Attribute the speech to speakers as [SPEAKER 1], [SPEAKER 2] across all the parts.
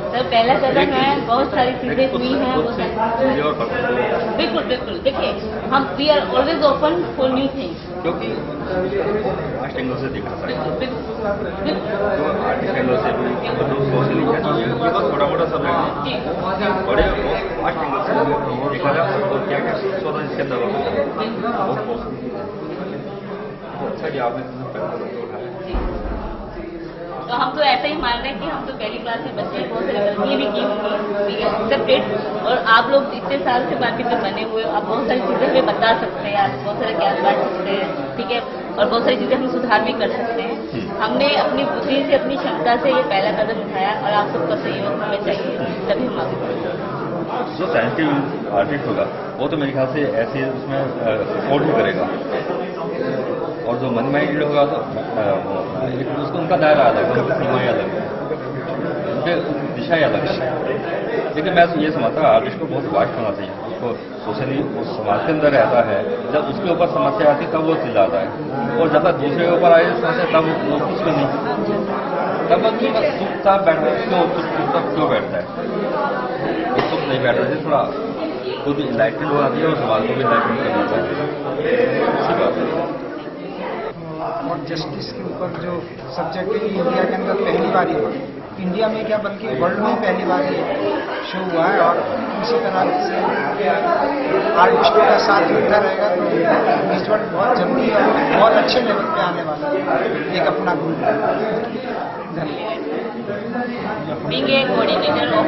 [SPEAKER 1] Sir पहला कदम है, बहुत सारी चीजें हुई हैं वो बिल्कुल बिल्कुल। देखिए हम we are always open for new things,
[SPEAKER 2] क्योंकि लास्ट एंगल से देखना पड़ेगा।
[SPEAKER 1] बिल्कुल
[SPEAKER 2] आर्टिस्ट एंगल से सोशली ये तो थोड़ा मोटा सब है, बड़े लास्ट एंगल से देखा जाए तो क्या क्या सोचा इसके अंदर बहुत अच्छा कि आपने उठाया।
[SPEAKER 1] तो हम तो ऐसा ही मान रहे हैं कि हम तो पहली क्लास में बच्चे बहुत सारी गलतियाँ भी की होंगी, एक्सेप्टेड। और आप लोग इतने साल से मार्केट में बने हुए, आप बहुत सारी चीजें हमें बता सकते हैं, आप बहुत सारे ज्ञान बांट सकते हैं, ठीक है। और बहुत सारी चीजें हम सुधार भी कर सकते हैं। हमने अपनी बुद्धि से, अपनी क्षमता से ये पहला कदम उठाया और आप सबका सहयोग हमें चाहिए, तभी हम आगे बढ़ेंगे।
[SPEAKER 2] जो साइंटिफिक आर्टिस्ट होगा वो तो मेरे ख्याल से ऐसे उसमें सपोर्ट भी करेगा, और जो मन माइंडेड होगा तो उसको उनका दायरा अलग है, उनकी सीमाएँ अलग है, उनके दिशाएँ अलग है। लेकिन मैं ये समझता हूँ आर्टिस्ट को बहुत वास्ट होना चाहिए, उसको सोशली उस समाज के अंदर रहता है, जब उसके ऊपर समस्या आती है तब वो चिल्लाता है, और जब तक दूसरे के ऊपर आए समस्या तब वो कुछ भी नहीं, तब वो चुपचाप बैठता है। चुपचाप क्यों बैठता है? चुप नहीं बैठना चाहिए, थोड़ा खुद इनलाइटमेंट होना चाहिए और समाज को भी इनलाइटमेंट करना चाहिए। अच्छी बात है।
[SPEAKER 3] और जस्टिस के ऊपर जो सब्जेक्ट है इंडिया के अंदर पहली बार ही, इंडिया में क्या बल्कि वर्ल्ड में पहली बार ये शो हुआ है। और इसी तरह से आर्टिस्टों का साथ मिलता रहेगा तो इस वर्ल्ड बहुत जल्दी और बहुत अच्छे लेवल पे आने वाला है एक अपना ग्रुप। धन्यवाद।
[SPEAKER 1] Being a coordinator of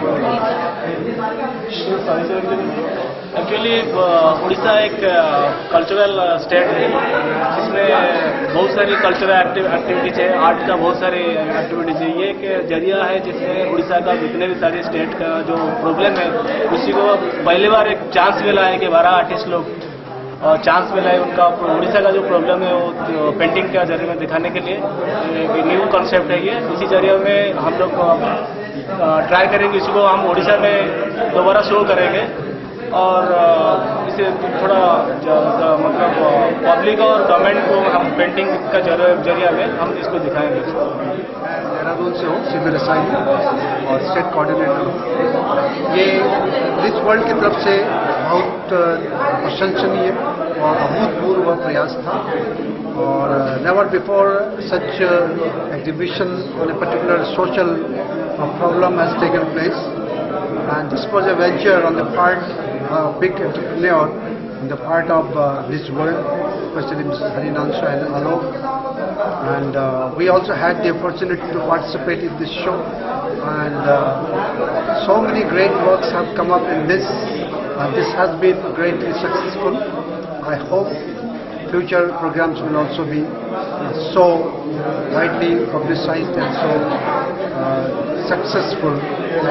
[SPEAKER 4] actually Orissa एक कल्चरल स्टेट है जिसमें बहुत सारी कल्चरल एक्टिविटीज है, आर्ट का बहुत सारी एक्टिविटीज है। ये एक जरिया है जिसमें उड़ीसा का जितने भी सारे स्टेट का जो प्रॉब्लम है उसी को पहली बार एक चांस मिला है कि 12 आर्टिस्ट लोग चांस मिला है उनका उड़ीसा का जो प्रॉब्लम है वो पेंटिंग के जरिए में दिखाने के लिए एक न्यू कॉन्सेप्ट है ये। इसी जरिए में हम लोग ट्राई करेंगे, इसी को हम उड़ीसा में दोबारा शो करेंगे और इसे थोड़ा मतलब पब्लिक और गवर्नमेंट को हम पेंटिंग का जरिया में हम इसको दिखाएंगे।
[SPEAKER 5] देहरादून से हूँ, सिविल रसायन और स्टेट कोऑर्डिनेटर। ये रिच वर्ल्ड की तरफ से बहुत प्रशंसनीय और अभूतपूर्व प्रयास था, और never before such exhibition on a particular social problem has taken place, and this was a venture on the part big entrepreneur on the part of this world, especially Mrs. Harinansha and Alok, and we also had the opportunity to participate in this show, and so many great works have come up in this. This has been greatly successful. I hope future programs will also be so widely publicized and so successful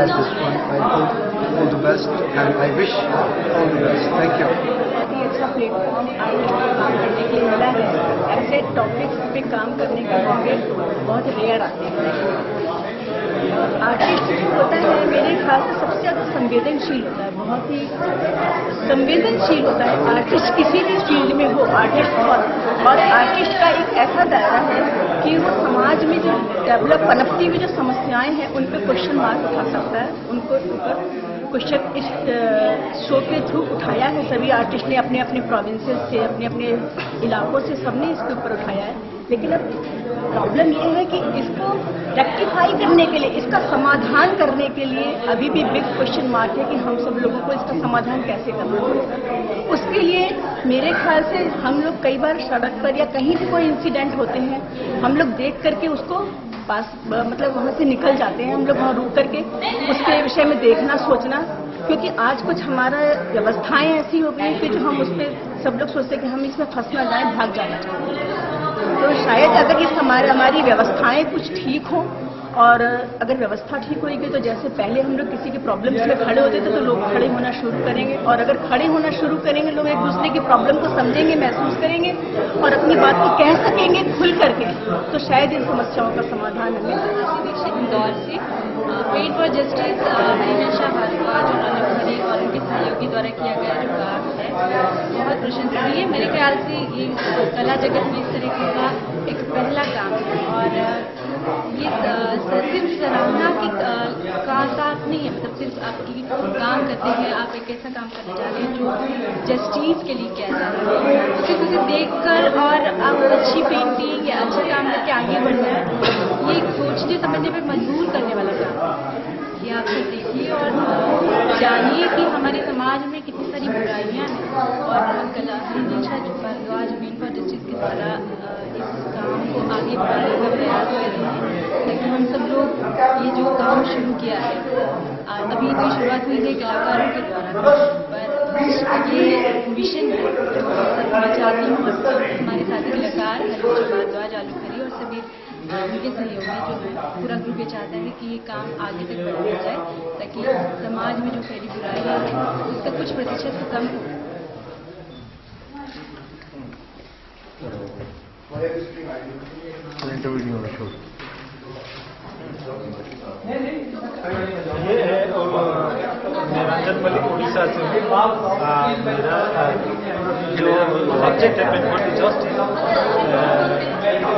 [SPEAKER 5] as this one. I hope all the best and I wish all the best. Thank you.
[SPEAKER 6] अच्छा platform artist को काम करने के लिए मिला है। ऐसे topics पे काम करने का मौके बहुत रेयर आते हैं। आर्टिस्ट होता है मेरे ख्याल से सबसे ज़्यादा संवेदनशील होता है, बहुत ही संवेदनशील होता है आर्टिस्ट किसी भी फील्ड में हो। आर्टिस्ट और आर्टिस्ट का एक ऐसा दायरा है कि वो समाज में जो डेवलप पनपती हुई जो समस्याएं हैं उन पर क्वेश्चन मार्क उठा सकता है। उनको ऊपर क्वेश्चन इस शो के थ्रू उठाया है। सभी आर्टिस्ट ने अपने अपने प्रोविंसेस से, अपने अपने इलाकों से सबने इसके ऊपर उठाया है। लेकिन अब प्रॉब्लम ये है कि इसको रेक्टिफाई करने के लिए, इसका समाधान करने के लिए अभी भी बिग क्वेश्चन मार्क है कि हम सब लोगों को इसका समाधान कैसे करना है। उसके लिए मेरे ख्याल से हम लोग कई बार सड़क पर या कहीं भी कोई इंसिडेंट होते हैं, हम लोग देख करके उसको पास मतलब वहाँ से निकल जाते हैं। हम लोग वहाँ रुक करके उसके विषय में देखना, सोचना, क्योंकि आज कुछ हमारा व्यवस्थाएं ऐसी हो गई कि जो हम उस पर सब लोग सोचते हैं कि हम इसमें फंस ना जाए, भाग जाना चाहते हैं। तो शायद अगर इस हमारी व्यवस्थाएं कुछ ठीक हों और अगर व्यवस्था ठीक होगी तो जैसे पहले हम लोग किसी की प्रॉब्लम्स में खड़े होते थे तो लोग खड़े होना शुरू करेंगे, और अगर खड़े होना शुरू करेंगे लोग एक दूसरे की प्रॉब्लम को समझेंगे, महसूस करेंगे और अपनी बात को कह सकेंगे खुल करके, तो शायद इन समस्याओं का समाधान हमें।
[SPEAKER 1] इंदौर से पेट फॉर जस्टिस हरिनांशा भारद्वाज और अनंत खरे और उनके सहयोगी द्वारा किया गया जो काम है बहुत प्रशंसनीय है। मेरे ख्याल से ये कला जगत में इस तरीके का एक पहला काम है और
[SPEAKER 6] ये सिर्फ सराहना की साथ नहीं है, मतलब सिर्फ आपकी काम करते हैं, आप एक ऐसा काम करने जा रहे हैं जो जस्टिस के लिए किया जा रहा है। सिर्फ उसे देखकर और आप अच्छी पेंटिंग या अच्छा काम करके आगे बढ़ना है, ये सोचने समझने पर मजबूर करने वाला काम है। ये आप सब देखिए और जानिए कि हमारे समाज में कितनी सारी बुराइयां हैं और कला निशा भारद्वाज वीन फॉर जस्टिस के द्वारा इस काम को आगे बढ़ाने का प्रयास कर रहे हैं, ताकि हम सब लोग ये जो काम शुरू किया है, अभी तो शुरुआत हुई है कलाकारों के द्वारा, पर ये मिशन है। मैं चाहती हूँ हमारे साथी कलाकार हरीश भारद्वाज, आलू खरी और सभी उनके सहयोगी जो पूरा ग्रुप ये चाहता है कि ये काम आगे तक बढ़ाया जाए, ताकि समाज में जो फैली बुराइयां हैं उसका कुछ प्रतिशत कम हो।
[SPEAKER 4] ये है निरंजन मलिक उड़ीसा से। मेरा जो सब्जेक्ट है पेन फॉर जस्टिस,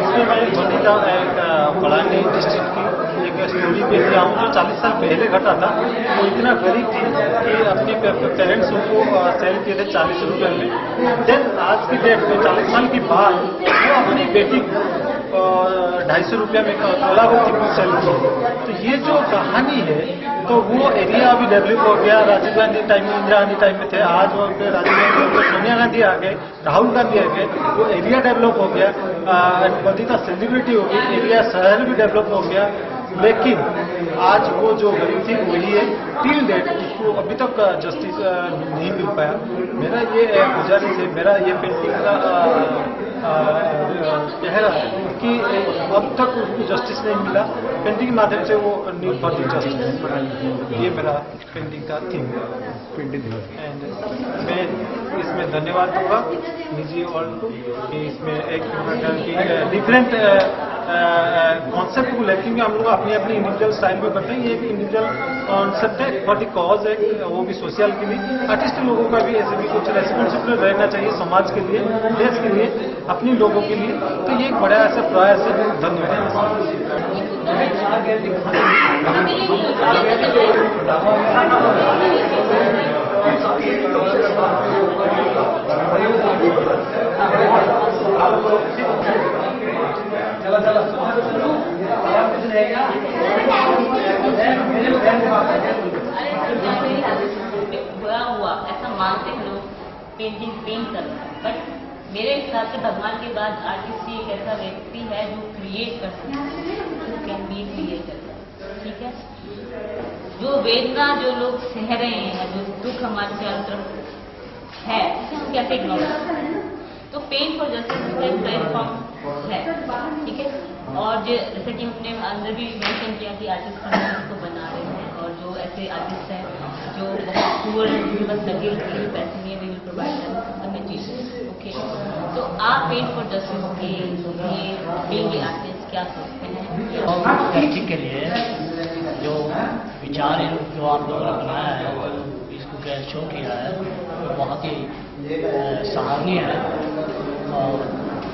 [SPEAKER 4] इसमें मैंने बनीता एक पलानी डिस्ट्रिक्ट की एक स्टोरी पे दिया हूँ जो 40 साल पहले घटा था। वो इतना गरीब थी कि अपने पेरेंट्स उनको सेल किए थे 40 रुपये में। देन आज की डेट में 40 साल के बाद वो अपनी बेटी 250 रुपया में थोड़ा बहुत सेल की। तो ये जो कहानी है, तो वो एरिया अभी डेवलप हो गया। राजीव गांधी टाइम में, इंदिरा गांधी टाइम में थे, आज वो राजीव गांधी, सोनिया गांधी आ गए, राहुल गांधी आ गए, वो एरिया डेवलप हो गया, बंदिता सेलिब्रिटी हो गई, एरिया शहर भी डेवलप हो गया। लेकिन आज वो जो गरीब थी वही है, टिल डेट उसको अभी तक जस्टिस नहीं मिल पाया। मेरा ये गुजारिश है, मेरा ये पेंटिंग का कहना है कि अब तक उसको जस्टिस नहीं मिला, पेंटिंग के माध्यम से वो नीड फॉर दी जस्टिस। ये मेरा पेंटिंग का थीम है। एंड मैं इसमें धन्यवाद दूंगा निजी और कि इसमें एक डिफरेंट कॉन्सेप्ट को लेकर हम लोग अपनी अपनी इंडिविजुअल स्टाइल में करते हैं। ये एक इंडिविजुअल कॉन्सेप्ट है, फॉर द कॉज है, वो भी सोशल के लिए। आर्टिस्ट लोगों का भी ऐसे भी कुछ रेस्पॉन्सिबिलिटी रहना चाहिए समाज के लिए, देश के लिए, अपने लोगों के लिए। तो ये एक बड़ा ऐसा प्रयास है। धन्यवाद।
[SPEAKER 1] बुरा हुआ ऐसा मानते हैं लोग पेंटिंग पेंट करना है, बट मेरे हिसाब से भगवान के बाद आर्टिस्ट ही एक ऐसा व्यक्ति है जो क्रिएट कर सकता है, कैन बी क्रिएटर। ठीक है, जो वेदना जो लोग सह रहे हैं, जो दुख हमारे चारों तरफ है, उसे हम कैसे इग्नोर करते हैं? तो पेन फॉर जस्टिस का एक प्लेटफॉर्म है। ठीक है, और जैसे कि हमने अंदर भी मेंशन किया कि आर्टिस्ट को बना रहे हैं, और जो ऐसे आर्टिस्ट हैं जो बहुत पुअर हैं, जिनके पास लगे हुए पैसे नहीं है, वी विल प्रोवाइड चीज़ें। ओके, तो आप पेन फॉर जस्टिस के लिए आर्टिस्ट क्या सोचते हैं?
[SPEAKER 7] और धरती के लिए जो विचार जो आप लोगों ने बनाया है, जो इसको क्या शो किया है, वो बहुत ही सराहनीय है। और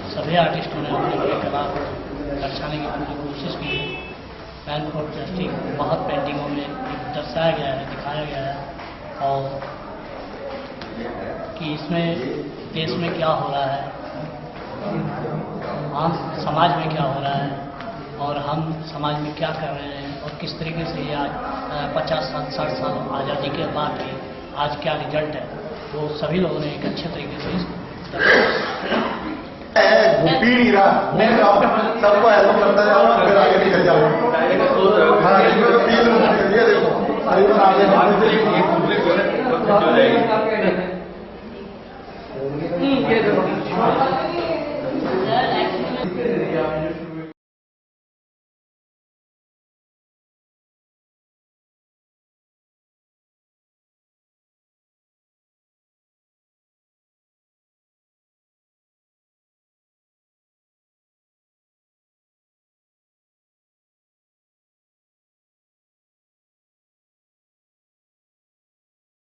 [SPEAKER 7] सभी आर्टिस्टों ने अपनी कला को दर्शाने की पूरी कोशिश की है। पेन फॉर जस्टिस बहुत पेंटिंगों में दर्शाया गया है, दिखाया गया है, और कि इसमें देश में क्या हो रहा है, आम समाज में क्या हो रहा है, और हम समाज में क्या कर रहे हैं, और किस तरीके से ये आज 50-60 साल आज़ादी के बाद भी आज क्या रिजल्ट है, वो सभी लोगों ने एक अच्छे तरीके से
[SPEAKER 8] सबको ऐसा लगता है और फिर आगे निकल जाओ। हाँ, इसमें फील ये देखो करीबन आगे